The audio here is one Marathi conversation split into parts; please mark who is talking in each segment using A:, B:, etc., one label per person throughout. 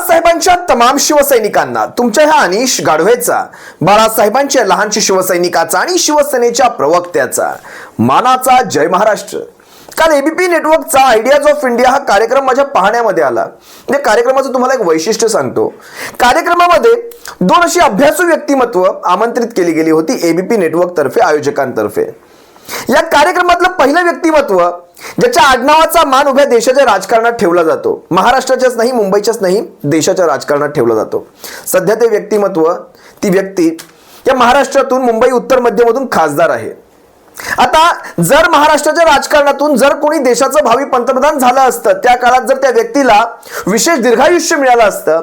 A: बाळासाहेबांच्या तमाम शिवसैनिकांना तुमच्या ह्या अनिश गाढवेचा, बाळासाहेबांच्या लहानशी शिवसैनिकाचा आणि शिवसेनेच्या प्रवक्त्याचा मानाचा जय महाराष्ट्र। काल एबीपी नेटवर्कचा आयडियाज ऑफ इंडिया हा कार्यक्रम माझ्या पाहण्यामध्ये आला। या कार्यक्रमाचं तुम्हाला एक वैशिष्ट्य सांगतो। कार्यक्रमामध्ये दोन अशी अभ्यासू व्यक्तिमत्व आमंत्रित केली गेली होती एबीपी नेटवर्क तर्फे, आयोजकांतर्फे। या कार्यक्रमातलं पहिलं व्यक्तिमत्व ज्याच्या आडनावाचा मान उभ्या देशाच्या राजकारणात ठेवला जातो, महाराष्ट्राच्याच नाही, मुंबईच्याच नाही, देशाच्या राजकारणात ठेवला जातो। सध्या ते व्यक्तिमत्व, ती व्यक्ती या महाराष्ट्रातून मुंबई उत्तर मध्यमधून खासदार आहे। आता जर महाराष्ट्राच्या राजकारणातून जर कोणी देशाचं भावी पंतप्रधान झालं असतं, त्या काळात जर त्या व्यक्तीला विशेष दीर्घायुष्य मिळालं असतं,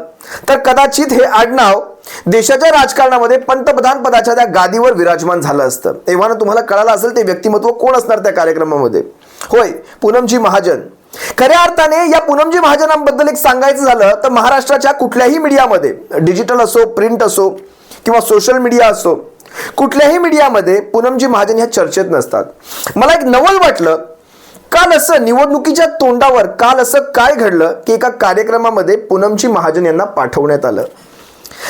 A: तर कदाचित हे आडनाव देशाच्या राजकारणामध्ये पंतप्रधान पदाच्या त्या गादीवर विराजमान झालं असतं। तेव्हा तुम्हाला कळालं असेल ते व्यक्तिमत्व कोण असणार त्या कार्यक्रमामध्ये। होय, पूनमजी महाजन। खऱ्या अर्थाने या पूनमजी महाजनांबद्दल एक सांगायचं झालं तर महाराष्ट्राच्या कुठल्याही मीडियामध्ये, डिजिटल असो, प्रिंट असो किंवा सोशल मीडिया असो, कुठल्याही मीडियामध्ये पूनमजी महाजन ह्या चर्चेत नसतात। मला एक नवल वाटलं, काल असं निवडणुकीच्या तोंडावर काल असं काय घडलं की एका कार्यक्रमामध्ये पूनमजी महाजन यांना पाठवण्यात आलं।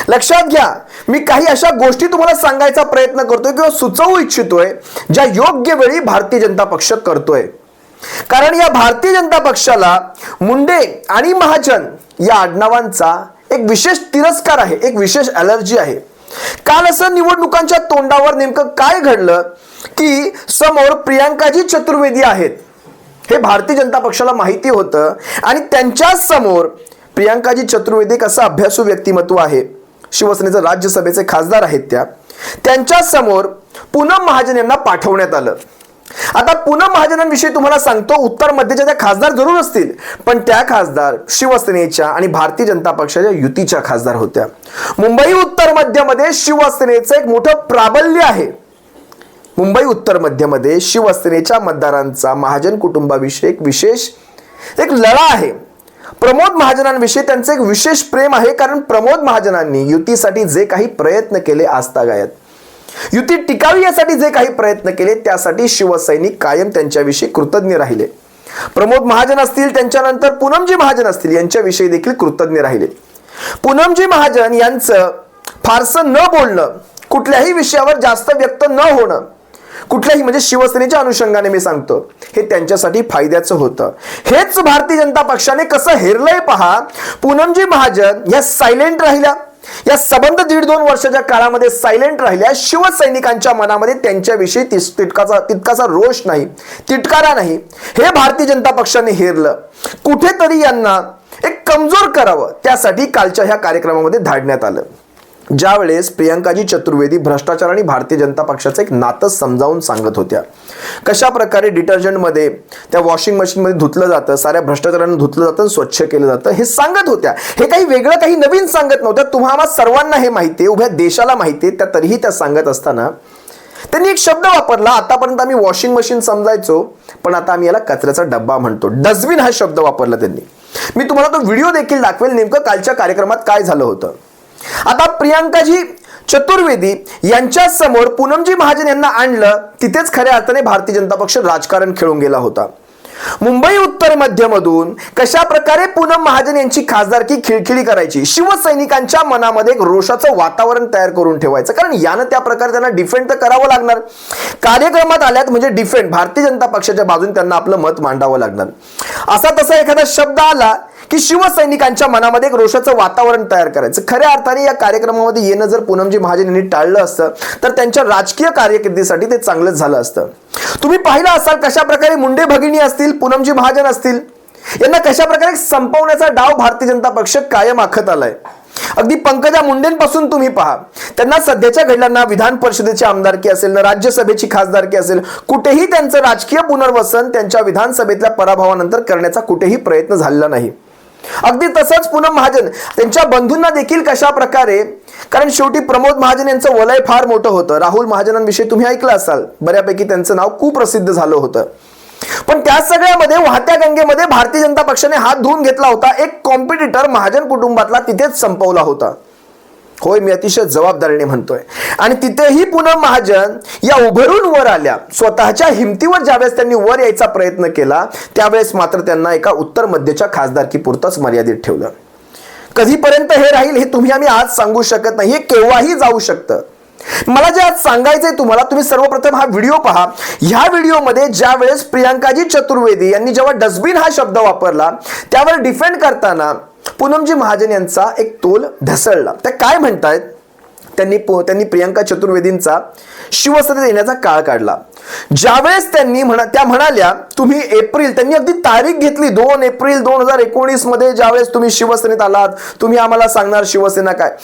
A: लक्षात घ्या, मी काही अशा गोष्टी तुम्हाला सांगायचा प्रयत्न करतोय किंवा सुचवू इच्छितोय ज्या योग्य वेळी भारतीय जनता पक्ष करतोय। कारण या भारतीय जनता पक्षाला मुंडे आणि महाजन या आडनावांचा एक विशेष तिरस्कार आहे, एक विशेष अलर्जी आहे। काल असं निवडणुकांच्या तोंडावर नेमकं काय घडलं की समोर प्रियांकाजी चतुर्वेदी आहेत, हे भारतीय जनता पक्षाला माहिती होतं आणि त्यांच्या समोर प्रियांकाजी चतुर्वेदी एक असं अभ्यासू व्यक्तिमत्व आहे, शिवसेनेचे राज्यसभेचे खासदार आहेत, त्यांच्या समोर पूनम महाजन यांना पाठवण्यात आलं। आता पूनम महाजनांविषयी तुम्हाला सांगतो, उत्तर मध्यच्या त्या खासदार जरूर असतील, पण त्या खासदार शिवसेनेच्या आणि भारतीय जनता पक्षाच्या युतीच्या खासदार होत्या। मुंबई उत्तर मध्यमध्ये शिवसेनेचं एक मोठं प्राबल्य आहे। मुंबई उत्तर मध्यमध्ये शिवसेनेच्या मतदारांचा महाजन कुटुंबाविषयी एक विशेष एक लढा आहे। प्रमोद महाजनांविषयी त्यांचं एक विशेष प्रेम आहे, कारण प्रमोद महाजनांनी युतीसाठी जे काही प्रयत्न केले आजतागायत, युती टिकावी यासाठी जे काही प्रयत्न केले, त्यासाठी शिवसैनिक कायम त्यांच्याविषयी कृतज्ञ राहिले। प्रमोद महाजन असतील, त्यांच्यानंतर पूनमजी महाजन असतील, यांच्याविषयी देखील कृतज्ञ राहिले। पूनमजी महाजन यांचं फारसं न बोलणं, कुठल्याही विषयावर जास्त व्यक्त न होणं, कुठल्याही म्हणजे शिवसेनेच्या अनुषंगाने मी सांगतो, हे त्यांच्यासाठी फायद्याचं होतं। हेच भारतीय जनता पक्षाने कसं हेरलंय पहा। पूनमजी महाजन या सायलेंट राहिल्या, या सबंध 1.5-2 वर्षाच्या काळामध्ये सायलेंट राहिल्या। शिवसैनिकांच्या मनामध्ये त्यांच्याविषयी तितकासा रोष नाही, तिटकारा नाही, हे भारतीय जनता पक्षाने हेरलं। कुठेतरी यांना एक कमजोर करावं, त्यासाठी कालच्या ह्या कार्यक्रमामध्ये धाडण्यात आलं। ज्यावेळेस प्रियांकाजी चतुर्वेदी भ्रष्टाचार आणि भारतीय जनता पक्षाचं एक नातं समजावून सांगत होत्या, कशा प्रकारे डिटर्जंटमध्ये त्या वॉशिंग मशीनमध्ये धुतलं जातं, साऱ्या भ्रष्टाचारानं धुतलं जातं, स्वच्छ केलं जातं, हे सांगत होत्या। हे काही वेगळं, काही नवीन सांगत नव्हत्या, तुम्हाला सर्वांना हे माहिती आहे, उभ्या देशाला माहिती आहे। त्या तरीही त्या सांगत असताना त्यांनी एक शब्द वापरला। आतापर्यंत आम्ही वॉशिंग मशीन समजायचो, पण आता आम्ही याला कचऱ्याचा डब्बा म्हणतो, डस्टबिन हा शब्द वापरला त्यांनी। मी तुम्हाला तो व्हिडिओ देखील दाखवेल, नेमकं कालच्या कार्यक्रमात काय झालं होतं। आता प्रियांकाजी चतुर्वेदी यांच्या समोर पूनमजी महाजन यांना आणलं, तिथेच खऱ्या अर्थाने भारतीय जनता पक्ष राजकारण खेळून गेला होता। मुंबई उत्तर मध्यमधून कशा प्रकारे पूनम महाजन यांची खासदारकी खिळखिळी करायची, शिवसैनिकांच्या मनामध्ये एक रोषाचं वातावरण तयार करून ठेवायचं, कारण यानं त्या प्रकारे त्यांना डिफेंड तर करावं लागणार। कार्यक्रमात आल्यात म्हणजे डिफेंड, भारतीय जनता पक्षाच्या बाजूने त्यांना आपलं मत मांडावं लागणार। असा तसा एखादा शब्द आला की शिवसैनिकांच्या मनामध्ये एक रोषाचं वातावरण तयार करायचं। खऱ्या अर्थाने या कार्यक्रमामध्ये येणं जर पूनमजी महाजन यांनी टाळलं असतं तर त्यांच्या राजकीय कारकिर्दीसाठी ते चांगलंच झालं असतं। तुम्ही पाहिलं असाल कशा प्रकारे मुंडे भगिनी असतील, पूनमजी महाजन असतील, यांना कशा प्रकारे संपवण्याचा डाव भारतीय जनता पक्ष कायम आखत आलाय। अगदी पंकजा मुंडेंपासून तुम्ही पहा, त्यांना सध्याच्या घडल्यांना विधान परिषदेची आमदारकी असेल ना, राज्यसभेची खासदारकी असेल, कुठेही त्यांचं राजकीय पुनर्वसन त्यांच्या विधानसभेतल्या पराभवानंतर करण्याचा कुठेही प्रयत्न झालेला नाही। अगदी तसंच पूनम महाजन त्यांच्या बंधूंना देखील कशा प्रकारे, कारण शेवटी प्रमोद महाजन यांचं वलय फार मोठं होतं। राहुल महाजनांविषयी तुम्ही ऐकलं असाल, बऱ्यापैकी त्यांचं नाव कुप्रसिद्ध झालं होतं, पण त्या सगळ्यामध्ये वाहत्या गंगेमध्ये भारतीय जनता पक्षाने हात धुवून घेतला होता। एक कॉम्पिटिटर महाजन कुटुंबातला तिथेच संपवला होता। होय, मी अतिशय जबाबदारीने म्हणतोय। आणि तिथेही पूनम महाजन या उभरून वर आल्या, स्वतःच्या हिमतीवर ज्यावेळेस त्यांनी वर यायचा प्रयत्न केला, त्यावेळेस मात्र त्यांना एका उत्तर मध्यच्या खासदारकी पुरताच मर्यादित ठेवलं। कधीपर्यंत हे राहील हे तुम्ही आम्ही आज सांगू शकत नाही, हे केव्हाही जाऊ शकतं. मला जे आज सांगायचंय तुम्हाला, तुम्ही सर्वप्रथम हा व्हिडिओ पहा. ह्या व्हिडिओमध्ये ज्या वेळेस प्रियांकाजी चतुर्वेदी यांनी जेव्हा डस्टबिन हा शब्द वापरला त्यावर डिफेंड करताना पूनमजी महाजन यांचा एक तोल ढसळला. ते काय म्हणतायत, त्यांनी प्रियांका चतुर्वेदींचा शिवसेनेत येण्याचा काळ काढला. ज्यावेळेस त्या म्हणाल्या तुम्ही त्यांनी अगदी तारीख घेतली 2 एप्रिल 2019 मध्ये, ज्यावेळेस तुम्ही शिवसेनेत आलात, तुम्ही आम्हाला सांगणार शिवसेना काय.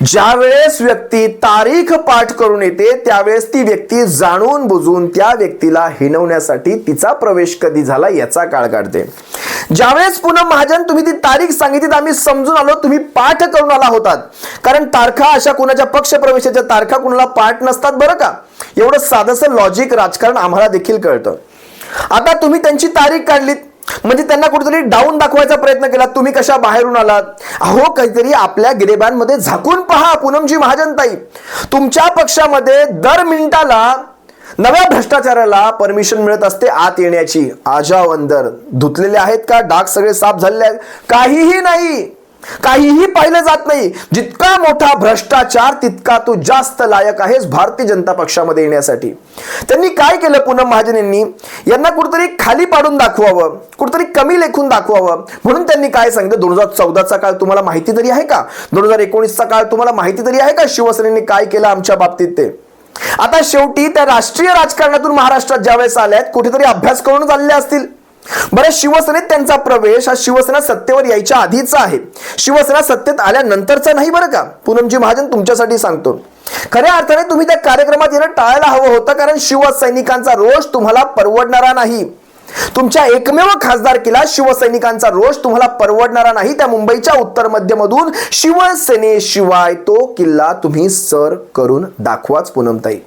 A: ज्यावेळेस व्यक्ती तारीख पाठ करून येते त्यावेळेस ती व्यक्ती जाणून बुजून त्या व्यक्तीला हिणवण्यासाठी तिचा प्रवेश कधी झाला याचा काळ काढते. ज्यावेळेस पूनम महाजन तुम्ही ती तारीख सांगितली आम्ही समजून आलो, तुम्ही पाठ करून आला होतात. कारण तारखा अशा कोणाच्या पक्ष प्रवेशाच्या तारखा कोणाला पाठ नसतात बरं का. एवढं साधंसं लॉजिक राजकारण आम्हाला देखील कळतं. आता तुम्ही त्यांची तारीख काढलीत म्हणजे त्यांना कुठेतरी डाऊन दाखवायचा प्रयत्न केला, तुम्ही कशा बाहेरून आलात. अहो काहीतरी आपल्या गिरेबांमध्ये झाकून पहा. पूनमजी महाजन ताई, तुमच्या पक्षामध्ये दर मिनिटाला नव्या भ्रष्टाचाराला परमिशन मिळत असते आत येण्याची. आजाव अंदर धुतलेले आहेत का, डाग सगळे साफ झालेले आहेत? काहीही नाही, काहीही पाहिलं जात नाही. जितका मोठा भ्रष्टाचार तितका तू जास्त लायक आहेस भारतीय जनता पक्षामध्ये येण्यासाठी. त्यांनी काय केलं, पूनम महाजन यांना कुठेतरी खाली पाडून दाखवावं, कुठेतरी कमी लेखून दाखवावं म्हणून त्यांनी काय सांगितलं, 2014चा काळ तुम्हाला माहिती तरी आहे का, 2019चा काळ तुम्हाला माहिती तरी आहे का, शिवसेनेने काय केलं आमच्या बाबतीत ते. आता शेवटी त्या राष्ट्रीय राजकारणातून महाराष्ट्रात ज्यावेळेस आल्यात कुठेतरी अभ्यास करून चालले असतील. बरं, शिवसेनेत त्यांचा प्रवेश हा शिवसेना सत्तेवर यायच्या आधीचा आहे, शिवसेना सत्तेत आल्यानंतरचा नाही बरं का. पूनमजी महाजन तुमच्यासाठी सांगतो, खऱ्या अर्थाने तुम्ही त्या कार्यक्रमात येणं टाळायला हवं होतं, कारण शिवसैनिकांचा रोष तुम्हाला परवडणारा नाही. तुमच्या एकमेव खासदारकीला शिवसैनिकांचा रोष तुम्हाला परवडणारा नाही. त्या मुंबईच्या उत्तर मध्यमधून शिवसेनेशिवाय तो किल्ला तुम्ही सर करून दाखवाच पूनमताई.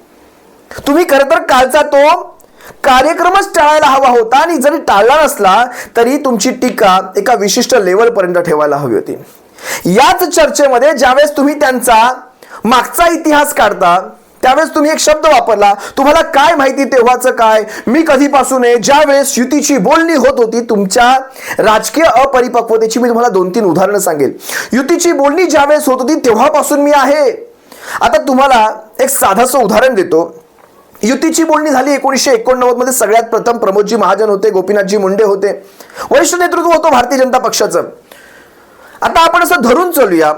A: तुम्ही खरं तर कालचा तो कार्यक्रमच टाळायला हवा होता आणि जरी टाळला नसला तरी तुमची टीका एका विशिष्ट लेवल पर्यंत ठेवायला हवी होती. याच चर्चेमध्ये ज्यावेळेस तुम्ही त्यांचा मागचा इतिहास काढता त्यावेळेस तुम्ही एक शब्द वापरला, तुम्हाला काय माहिती तेव्हाचं काय, मी कधीपासून आहे. ज्यावेळेस युतीची बोलणी होत होती, तुमच्या राजकीय अपरिपक्वतेची मी तुम्हाला 2-3 उदाहरणं सांगेल. युतीची बोलणी ज्यावेळेस होत होती तेव्हापासून मी आहे. आता तुम्हाला एक साधंसं उदाहरण देतो. युतीची बोलणी झाली 1989 मध्ये. सगळ्यात प्रथम प्रमोदजी महाजन होते, गोपीनाथजी मुंडे होते, वरिष्ठ नेतृत्व होतं भारतीय जनता पक्षाचं. आता आपण असं धरून चालूया,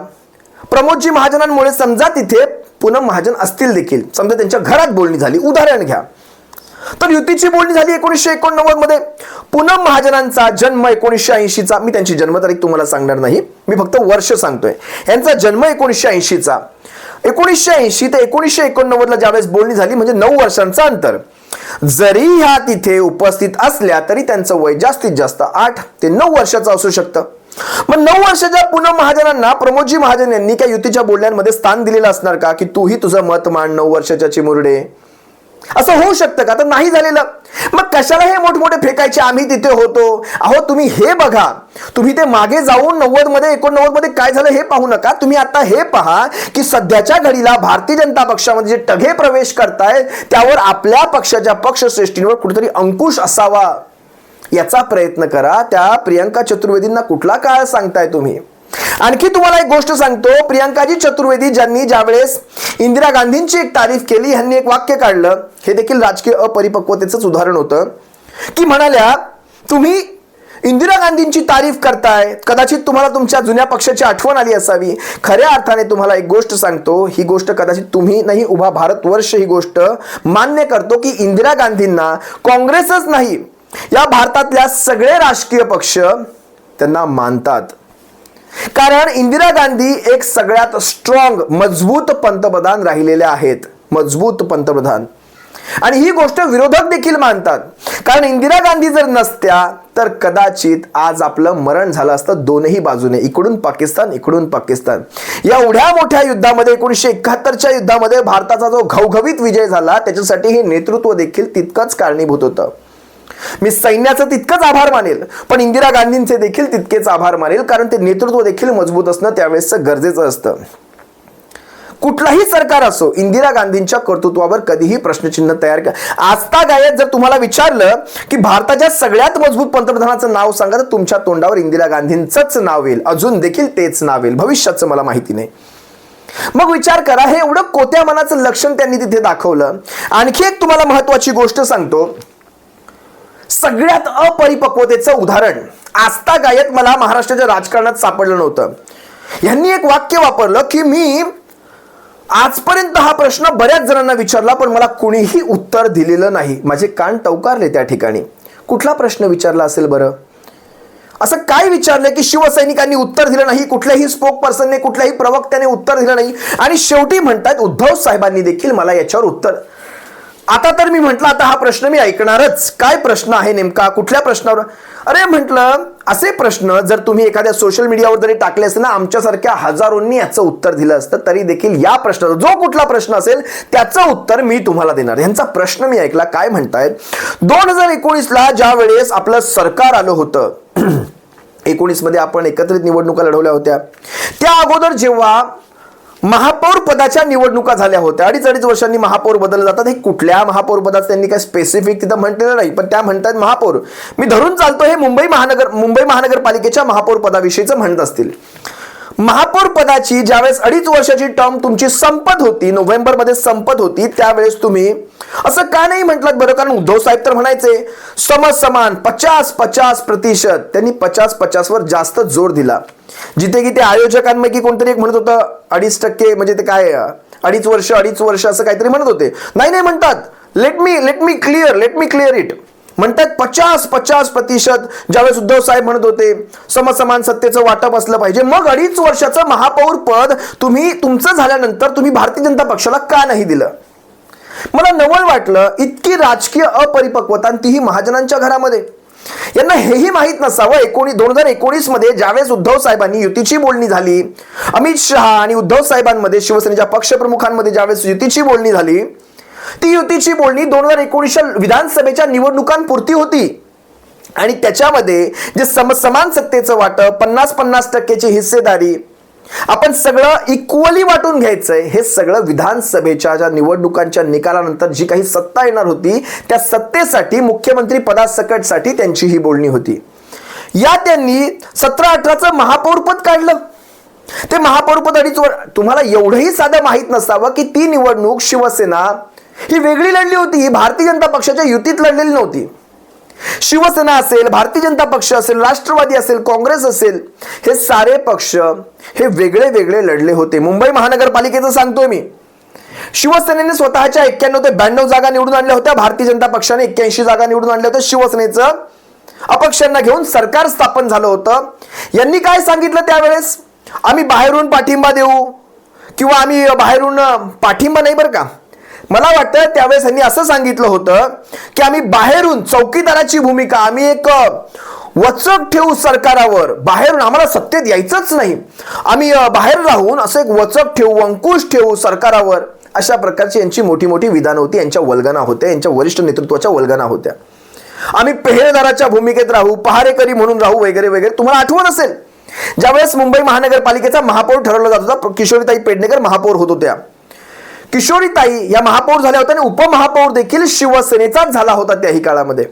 A: प्रमोदजी महाजनांमुळे समजा तिथे पूनम महाजन असतील देखील, समजा त्यांच्या घरात बोलणी झाली, उदाहरण घ्या. तर युतीची बोलणी झाली 1989 मध्ये. पूनम महाजनांचा जन्म 1980चा, मी त्यांची जन्मतारीख तुम्हाला सांगणार नाही, मी फक्त वर्ष सांगतोय. यांचा जन्म 1980चा. 1980 ते 1989 ज्यावेळेस बोलणी झाली म्हणजे 9 वर्षांचं अंतर. जरी ह्या तिथे उपस्थित असल्या तरी त्यांचं वय जास्तीत जास्त 8 ते 9 वर्षाचं असू शकतं. मग 9 वर्षाच्या पूनम महाजनांना प्रमोदजी महाजन यांनी त्या युतीच्या बोलण्यांमध्ये स्थान दिलेलं असणार का, की तूही तुझं मत मांड 9 वर्षाच्या चिमुरडे, असं होऊ शकतं का? तर नाही झालेलं. मग कशाला हे मोठमोठे फेकायचे, आम्ही तिथे होतो. अहो तुम्ही हे बघा, तुम्ही ते मागे जाऊन 90 मध्ये 89 मध्ये काय झालं हे पाहू नका. तुम्ही आता हे पहा की सध्याच्या घडीला भारतीय जनता पक्षामध्ये जे टघे प्रवेश करतायत त्यावर आपल्या पक्षाच्या पक्षश्रेष्ठींवर कुठेतरी अंकुश असावा याचा प्रयत्न करा. त्या प्रियांका चतुर्वेदींना कुठला काळ सांगताय तुम्ही? आणखी तुम्हाला एक गोष्ट सांगतो, प्रियांकाजी चतुर्वेदी ज्यांनी ज्यावेळेस इंदिरा गांधींची एक तारीफ केली, ह्यांनी एक वाक्य काढलं, हे देखील राजकीय अपरिपक्वतेचंच उदाहरण होतं, की म्हणाल्या तुम्ही इंदिरा गांधींची तारीफ करताय, कदाचित तुम्हाला तुमच्या जुन्या पक्षाची आठवण आली असावी. खऱ्या अर्थाने तुम्हाला एक गोष्ट सांगतो, ही गोष्ट कदाचित तुम्ही नाही उभा भारतवर्ष ही गोष्ट मान्य करतो की इंदिरा गांधींना काँग्रेसच नाही या भारतातल्या सगळे राजकीय पक्ष त्यांना मानतात. कारण इंदिरा गांधी एक सगळ्यात स्ट्रॉंग मजबूत पंतप्रधान राहिलेले आहेत, मजबूत पंतप्रधान. आणि ही गोष्ट विरोधक देखील मानतात. कारण इंदिरा गांधी जर नसत्या तर कदाचित आज आपलं मरण झालं असतं दोनही बाजूने, इकडून पाकिस्तान इकडून पाकिस्तान. या एवढ्या मोठ्या युद्धामध्ये 1971च्या युद्धामध्ये भारताचा जो घवघवीत विजय झाला त्याच्यासाठी हे नेतृत्व देखील तितकंच कारणीभूत होतं. मी सैन्याचं तितकंच आभार मानेल पण इंदिरा गांधींचे देखील तितकेच आभार मानेल, कारण ते नेतृत्व देखील मजबूत असणं त्यावेळेस गरजेचं असतं. कुठलाही सरकार असो, इंदिरा गांधींच्या कर्तृत्वावर कधीही प्रश्नचिन्ह तयार आजता गायत जर तुम्हाला विचारलं की भारताच्या सगळ्यात मजबूत पंतप्रधानाचं नाव सांगा, तर तुमच्या तोंडावर इंदिरा गांधींचंच नाव येईल. अजून देखील तेच नाव येईल. भविष्याचं मला माहिती नाही. मग विचार करा, हे एवढं कोत्या मनाचं लक्षण त्यांनी तिथे दाखवलं. आणखी एक तुम्हाला महत्वाची गोष्ट सांगतो. सगळ्यात अपरिपक्वतेचं उदाहरण आजता गायत मला महाराष्ट्राच्या राजकारणात सापडलं नव्हतं. यांनी एक वाक्य वापरलं की मी आजपर्यंत हा प्रश्न बऱ्याच जणांना विचारला, पण मला कुणीही उत्तर दिलेलं नाही. माझे कान टवकारले त्या ठिकाणी. कुठला प्रश्न विचारला असेल बरं? असं काय विचारलं की शिवसैनिकांनी उत्तर दिलं नाही, कुठल्याही स्पोक पर्सनने, कुठल्याही प्रवक्त्याने उत्तर दिलं नाही, आणि शेवटी म्हणतात उद्धव साहेबांनी देखील मला याच्यावर उत्तर. आता तर मी म्हटलं आता हा प्रश्न मी ऐकणारच. काय प्रश्न आहे नेमका? कुठल्या प्रश्नावर? अरे म्हटलं, असे प्रश्न जर तुम्ही एखाद्या सोशल मीडियावर जरी टाकले असते ना, आमच्यासारख्या हजारोंनी याचं उत्तर दिलं असतं, तरी देखील या प्रश्नाचा जो कुठला प्रश्न असेल त्याचं उत्तर मी तुम्हाला देणार. यांचा प्रश्न मी ऐकला. काय म्हणतायत? 2019ला ज्या वेळेस आपलं सरकार आलं होतं, 19 मध्ये आपण एकत्रित निवडणुका लढवल्या होत्या, त्या अगोदर जेव्हा महापौर पदाच्या निवडणुका झाल्या होत्या, अडीच वर्षांनी महापौर बदलले जातात. हे कुठल्या महापौर पदाचं त्यांनी काय स्पेसिफिक तिथं म्हटलेलं नाही, पण त्या म्हणतात महापौर. मी धरून चालतो हे मुंबई महानगरपालिकेच्या महापौर पदाविषयीचं म्हणत असतील. महापौर पदाची ज्यावेळेस 2.5 वर्षाची टर्म तुमची संपत होती, नोव्हेंबरमध्ये संपत होती, त्यावेळेस तुम्ही असं का नाही म्हटलं बरं? कारण उद्धव साहेब तर म्हणायचे समसमान 50-50%. त्यांनी 50-50 वर जास्त जोर दिला. जिथे की ते आयोजकांपैकी कोणतरी एक म्हणत होतं 2.5%, म्हणजे ते काय 2.5 वर्ष असं काहीतरी म्हणत होते. नाही म्हणतात, लेट मी क्लिअर इट. म्हणतात 50-50%. ज्यावेळेस उद्धव साहेब म्हणत होते समसमान सत्तेचं वाटप असलं पाहिजे, मग 2.5 वर्षाचं महापौर पद तुमचं झाल्यानंतर तुम्ही भारतीय जनता पक्षाला का नाही दिलं? मला नवल वाटलं. इतकी राजकीय अपरिपक्वता, तीही महाजनांच्या घरामध्ये. यांना हेही माहित नसावं 2019 मध्ये ज्यावेळेस उद्धव साहेबांनी युतीची बोलणी झाली, अमित शहा आणि उद्धव साहेबांमध्ये, शिवसेनेच्या पक्षप्रमुखांमध्ये ज्यावेळेस युतीची बोलणी झाली, ती युतीची बोलणी 2019च्या विधानसभेच्या निवडणुकांपुरती होती. आणि त्याच्यामध्ये जे समान सत्तेचं वाटप, 50-50% हिस्सेदारी, आपण सगळं इक्वली वाटून घ्यायचंय, हे सगळं विधानसभेच्या ज्या निवडणुकांच्या निकालानंतर जी काही सत्ता येणार होती, त्या सत्तेसाठी, मुख्यमंत्री पदासकटसाठी त्यांची ही बोलणी होती. या त्यांनी 17-18चं महापौर पद काढलं. ते महापौर पद 2.5 वर्ष. तुम्हाला एवढंही साधं माहित नसावं की ती निवडणूक शिवसेना ही वेगळी लढली होती, ही भारतीय जनता पक्षाच्या युतीत लढलेली नव्हती. शिवसेना असेल, भारतीय जनता पक्ष असेल, राष्ट्रवादी असेल, काँग्रेस असेल, हे सारे पक्ष हे वेगळे लढले होते. मुंबई महानगरपालिकेचं सांगतोय मी. शिवसेनेने स्वतःच्या 91 ते 92 जागा निवडून आणल्या होत्या, भारतीय जनता पक्षाने 81 जागा निवडून आणल्या होत्या. शिवसेनेचं अपक्षांना घेऊन सरकार स्थापन झालं होतं. यांनी काय सांगितलं त्यावेळेस? आम्ही बाहेरून पाठिंबा देऊ, किंवा आम्ही बाहेरून पाठिंबा नाही बरं का, मला वाटतं त्यावेळेस यांनी असं सांगितलं होतं की आम्ही बाहेरून चौकीदाराची भूमिका, आम्ही एक वचक ठेवू सरकारावर, बाहेरून आम्हाला सत्तेत यायचंच नाही, आम्ही बाहेर राहून असं एक वचक ठेवू, अंकुश ठेवू सरकारावर. अशा प्रकारची यांची मोठी विधानं होती, यांच्या वल्गना होत्या, यांच्या वरिष्ठ नेतृत्वाच्या वल्गना होत्या. आम्ही पेहेरेदाराच्या भूमिकेत राहू, पहारेकरी म्हणून राहू, वगैरे. तुम्हाला आठवण असेल ज्यावेळेस मुंबई महानगरपालिकेचा महापौर ठरवला जात होता, किशोरीताई पेडणेकर महापौर होत होत्या. किशोरीताई या महापौर झाल्या होत्या आणि उपमहापौर देखील शिवसेनेचाच झाला होता त्याही काळामध्ये.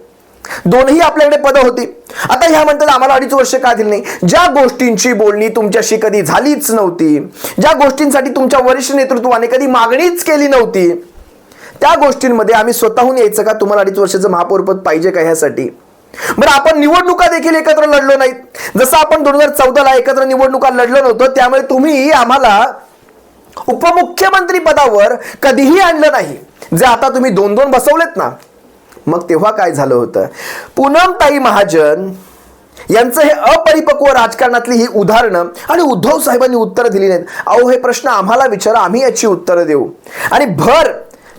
A: दोनही आपल्याकडे पदं होती. आता ह्या म्हणतात आम्हाला 2.5 वर्ष का दिली नाही? ज्या गोष्टींची बोलणी तुमच्याशी कधी झालीच नव्हती, ज्या गोष्टींसाठी तुमच्या वरिष्ठ नेतृत्वाने कधी मागणीच केली नव्हती, त्या गोष्टींमध्ये आम्ही स्वतःहून यायचं का? तुम्हाला 2.5 वर्षाचं महापौर पद पाहिजे का ह्यासाठी? बरं, आपण निवडणुका देखील एकत्र लढलो नाहीत. जसं आपण 2014ला एकत्र निवडणुका लढलो नव्हतो, त्यामुळे तुम्ही आम्हाला उपमुख्यमंत्री पदावर कधीही आणलं नाही. जे आता तुम्ही 2-2 बसवलेत ना, मग तेव्हा काय झालं होतं? पूनमताई महाजन यांचं हे अपरिपक्व राजकारणातली ही उदाहरणं, आणि उद्धव साहेबांनी उत्तरं दिली नाहीत. अहो, हे प्रश्न आम्हाला विचारा, आम्ही याची उत्तरं देऊ आणि भर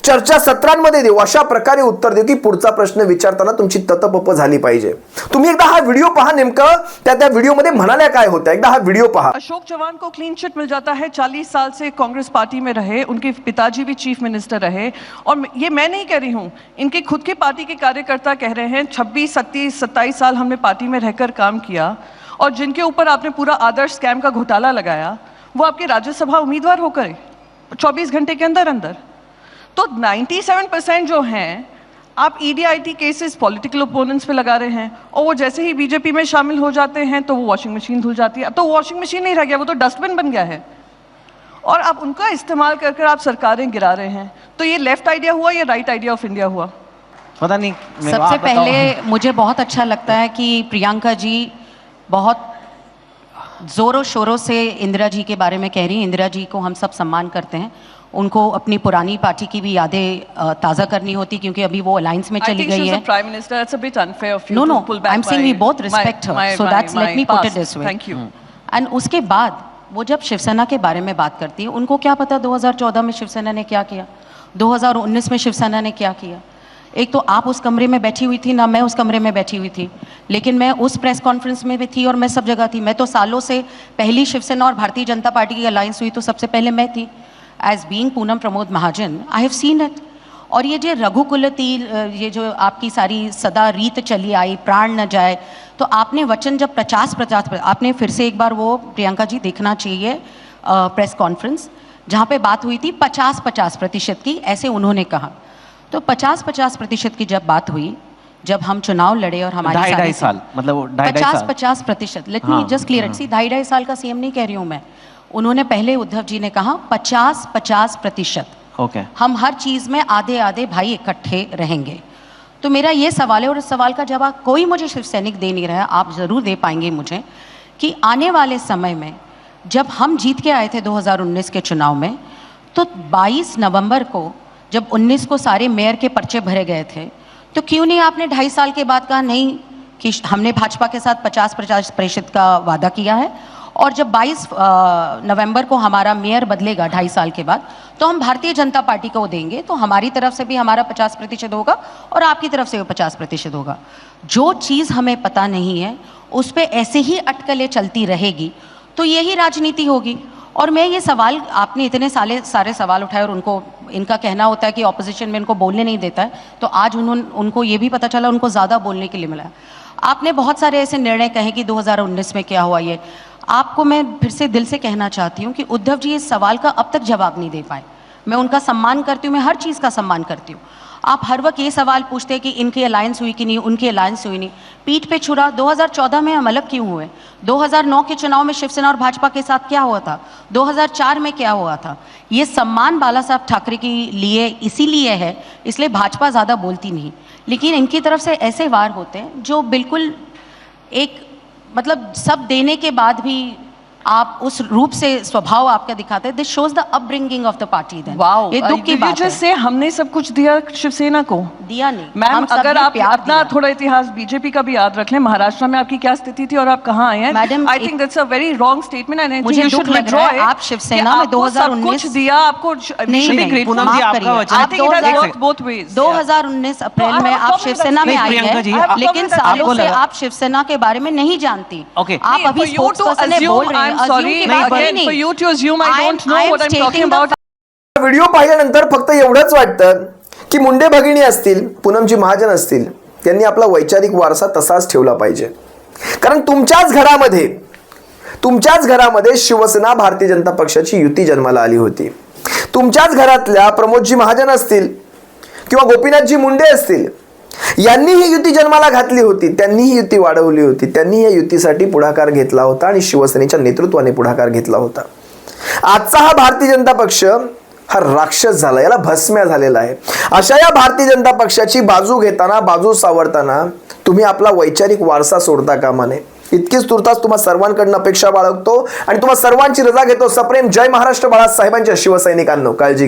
A: चर्चा सत्रांमध्ये देऊ, अशा प्रकारे उत्तर देऊ की पुढचा प्रश्न विचारताना तुमची ततपप झाली पाहिजे. तुम्ही एकदा हा व्हिडिओ पहा, नेमकं त्या व्हिडिओमध्ये म्हणाल्या काय होत्या, एकदा हा व्हिडिओ पहा.
B: अशोक चव्हाण को क्लीन चिट मिल जाता है, 40 साल से कांग्रेस पार्टी में रहे, उनके पिताजी भी चीफ मिनिस्टर रहे, और ये मैं नहीं कह रही हूँ, इनके खुद के पार्टी के कार्यकर्ता कह रहे हैं 26, 27, 27 साल हमने पार्टी में रहकर काम किया, और जिनके ऊपर आपने पूरा आदर्श स्कैम का घोटाला लगाया, वो आपके राज्यसभा उम्मीदवार होकर 24 घंटे के अंदर अंदर। तो 97% जो हैं आप ED/IT केसेस पॉलिटिकल ओपोनेंट्स पे लगा रहे हैं, और वो जैसे ही बीजेपी में शामिल हो जाते हैं तो वो वॉशिंग मशीन धुल जाती है। अब तो वॉशिंग मशीन नहीं रह गया, वो तो डस्टबिन बन गया है, और आप उनका इस्तेमाल कर कर आप सरकारें गिरा रहे हैं। तो ये लेफ्ट आइडिया हुआ या राइट आइडिया ऑफ इंडिया हुआ?
C: पता नहीं।
D: सबसे पहले मुझे बहुत अच्छा लगता है कि प्रियंका जी बहुत ज़ोरों शोरों से इंदिरा जी के बारे में कह रही हैं। इंदिरा जी को हम सब सम्मान करते हैं, उनको अपनी पुरानी पार्टी की भी यादें ताज़ा करनी होती, क्योंकि अभी वो अलायंस में चली गई है।
B: Prime minister, it's a bit unfair of you
D: know
B: to
D: no,
B: pull
D: I
B: back.
D: Am saying we both respect her, so that's let me put it this way.
B: Thank you.
D: And उसके बाद वो जब शिवसेना के बारे में बात करती है, उनको क्या पता 2014 में शिवसेना ने क्या किया, 2019 में शिवसेना ने क्या किया। एक तो आप उस कमरे में बैठी हुई थी ना, मैं उस कमरे में बैठी हुई थी, लेकिन मैं उस प्रेस कॉन्फ्रेंस में भी थी और मैं सब जगह थी। मैं तो सालों से पहली शिवसेना और भारतीय जनता पार्टी की अलायंस हुई तो सबसे पहले मैं थी। As being Poonam Pramod Mahajan, I have seen it. और ये जो रघुकुलती, ये जो आपकी सारी सदा रीत चली आई, प्राण न जाए, तो आपने वचन जब 50 आपने फिर से एक बार वो प्रियंका जी देखना चाहिए प्रेस कॉन्फ्रेंस जहाँ पे बात हुई थी 50-50% की, ऐसे उन्होंने कहा। तो 50-50% की जब बात हुई, जब हम चुनाव लड़े और हमारी
C: 2.5 साल, मतलब 2.5 साल
D: 50-50%। Let me just clear it. See 2.5 साल का सीएम नहीं कह रही हूँ मैं, उन्होंने पहले उद्धव जी ने कहा 50-50%।
C: ओके।
D: हम हर चीज़ में आधे आधे भाई इकट्ठे रहेंगे। तो मेरा ये सवाल है, और इस सवाल का जवाब कोई मुझे शिव सैनिक दे नहीं रहा है, आप ज़रूर दे पाएंगे मुझे, कि आने वाले समय में जब हम जीत के आए थे 2019 के चुनाव में, तो 22 नवंबर को जब 19 को सारे मेयर के पर्चे भरे गए थे, तो क्यों नहीं आपने 2.5 साल के बाद कहा नहीं कि हमने भाजपा के साथ 50-50% का वादा किया है, और जब 22 नवंबर को हमारा मेयर बदलेगा 2.5 साल के बाद, तो हम भारतीय जनता पार्टी को देंगे, तो हमारी तरफ से भी हमारा 50% होगा और आपकी तरफ से भी 50% होगा। जो चीज़ हमें पता नहीं है उस पर ऐसे ही अटकलें चलती रहेगी, तो यही राजनीति होगी। और मैं ये सवाल, आपने इतने सारे सवाल उठाए और उनको इनका कहना होता है कि ऑपोजिशन में इनको बोलने नहीं देता है, तो आज उनको ये भी पता चला उनको ज़्यादा बोलने के लिए मिला है। आपने बहुत सारे ऐसे निर्णय कहे कि 2019 में क्या हुआ। ये आपको मैं फिर से दिल से कहना चाहती हूँ कि उद्धव जी इस सवाल का अब तक जवाब नहीं दे पाए। मैं उनका सम्मान करती हूँ, मैं हर चीज़ का सम्मान करती हूँ। आप हर वक्त ये सवाल पूछते हैं कि इनकी अलायंस हुई कि नहीं, उनकी अलायंस हुई नहीं। पीठ पे छुरा 2014 में हम अलग क्यों हुए, 2009 के चुनाव में शिवसेना और भाजपा के साथ क्या हुआ था, 2004 में क्या हुआ था। ये सम्मान बाला साहब ठाकरे के लिए इसीलिए है, इसलिए भाजपा ज़्यादा बोलती नहीं, लेकिन इनकी तरफ से ऐसे वार होते हैं जो बिल्कुल एक, मतलब सब देने के बाद भी आप उस रूप से स्वभाव आपका दिखाते हैं। This shows the upbringing of the party. Then
B: wow,
D: ये दुख की बात है।
B: से हमने सब कुछ दिया शिवसेना को,
D: दिया नहीं
B: मैम। अगर आप
D: प्यार
B: अपना थोड़ा इतिहास बीजेपी का भी याद रख लें, महाराष्ट्र में आपकी क्या स्थिति थी और आप कहाँ आए हैं।
D: Madam,
B: I think that's a very wrong statement end
D: मुझे दुख लग रहा है। आप शिवसेना में 2019
B: दिया, आपको
D: नहीं,
C: पूनम जी आपका वचन,
D: आप 2019 अप्रैल में आप शिवसेना में आई हैं, लेकिन सालों से आप शिवसेना के बारे में नहीं जानती। आप अभी स्पोक्सपर्सन है बोल रहे हैं।
B: For you to assume I don't know what I'm talking about.
A: Video पाहिल्यानंतर फक्त एवढंच वाटतं की मुंडे भगिनी असतील, पूनमजी महाजन असतील, त्यांनी आपला वैचारिक वारसा तसाच ठेवला पाहिजे। कारण तुमच्याच घरामध्ये शिवसेना भारतीय जनता पक्षाची युती जन्माला आली होती। तुमच्याच घरातल्या प्रमोदजी महाजन असतील किंवा गोपीनाथजी मुंडे असतील, यांनी ही युती जन्माला घातली होती, त्यांनी ही युती वाढवली होती, त्यांनी या युतीसाठी पुढाकार घेतला होता आणि शिवसेनेच्या नेतृत्वाने पुढाकार घेतला होता। आजचा हा भारतीय जनता पक्ष हा राक्षस झाला, याला भस्म्या झालेला आहे। अशा या भारतीय जनता पक्षाची बाजू घेताना, बाजू सावरताना तुम्ही आपला वैचारिक वारसा सोडता कामा नये। इतकीच तुर्तास तुम्हा सर्वांकडून अपेक्षा बाळगतो आणि तुम्हा सर्वांची रजा घेतो। सप्रेम जय महाराष्ट्र बाळासाहेबांच्या शिवसैनिकांनो, काळजी घ्या।